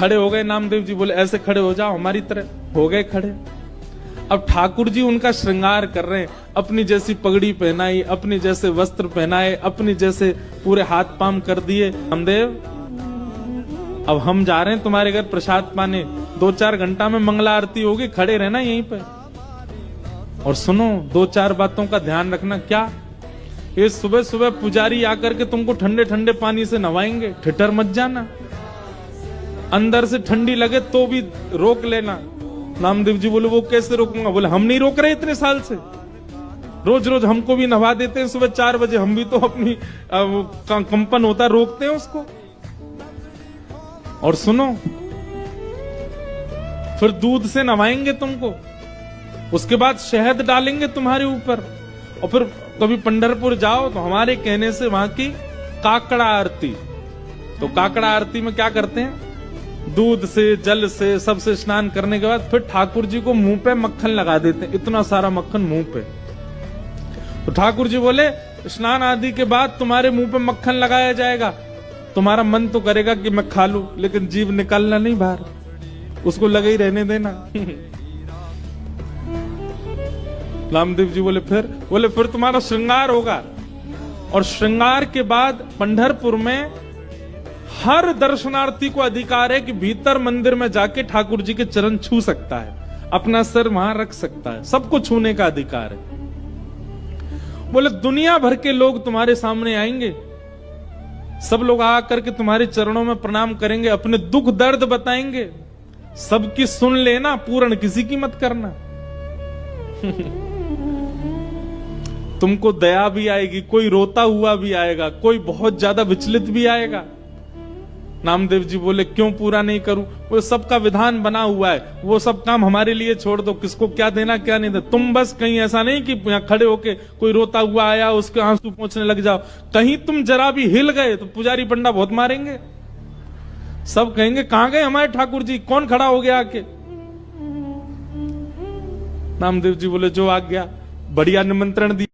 खड़े हो गए नामदेव जी, बोले ऐसे खड़े हो जाओ हमारी तरह, हो गए खड़े। अब ठाकुर जी उनका श्रृंगार कर रहे हैं, अपनी जैसी पगड़ी पहनाई, अपने जैसे वस्त्र पहनाए, अपने जैसे पूरे हाथ पाम कर दिए। नामदेव अब हम जा रहे हैं तुम्हारे घर प्रसाद पाने, 2-4 घंटा में मंगला आरती होगी, खड़े रहना यहीं पे। और सुनो 2-4 बातों का ध्यान रखना। क्या? ये सुबह सुबह पुजारी आकर के तुमको ठंडे ठंडे पानी से नवाएंगे, ठिठर मत जाना। अंदर से ठंडी लगे तो भी रोक लेना। नामदेव जी बोले वो कैसे रोकूंगा? बोले हम नहीं रोक रहे इतने साल से, रोज रोज हमको भी नवा देते हैं सुबह 4 बजे, हम भी तो अपनी कंपन होता रोकते हैं उसको। और सुनो फिर दूध से नवाएंगे तुमको, उसके बाद शहद डालेंगे तुम्हारे ऊपर। और फिर कभी पंढरपुर जाओ तो हमारे कहने से वहां की काकड़ा आरती, तो काकड़ा आरती में क्या करते हैं, दूध से जल से सबसे स्नान करने के बाद फिर ठाकुर जी को मुंह पे मक्खन लगा देते हैं, इतना सारा मक्खन मुंह पे। तो ठाकुर जी बोले स्नान आदि के बाद तुम्हारे मुंह पे मक्खन लगाया जाएगा, तुम्हारा मन तो करेगा कि मैं खा लूं, लेकिन जीभ निकालना नहीं बाहर, उसको लगे ही रहने देना। नामदेव जी बोले फिर तुम्हारा श्रृंगार होगा। और श्रृंगार के बाद पंढरपुर में हर दर्शनार्थी को अधिकार है कि भीतर मंदिर में जाके ठाकुर जी के चरण छू सकता है, अपना सर वहां रख सकता है, सबको छूने का अधिकार है। बोले दुनिया भर के लोग तुम्हारे सामने आएंगे, सब लोग आकर के तुम्हारे चरणों में प्रणाम करेंगे, अपने दुख दर्द बताएंगे, सबकी सुन लेना, पूर्ण किसी की मत करना। तुमको दया भी आएगी, कोई रोता हुआ भी आएगा, कोई बहुत ज्यादा विचलित भी आएगा। नामदेव जी बोले क्यों पूरा नहीं करूं? वो सबका विधान बना हुआ है, वो सब काम हमारे लिए छोड़ दो, किसको क्या देना क्या नहीं देना। तुम बस कहीं ऐसा नहीं कि यहाँ खड़े होके कोई रोता हुआ आया उसके आंसू पोंछने लग जाओ, कहीं तुम जरा भी हिल गए तो पुजारी पंडा बहुत मारेंगे, सब कहेंगे कहां गए हमारे ठाकुर जी, कौन खड़ा हो गया आके। नामदेव जी बोले जो आ गया, बढ़िया निमंत्रण दिया।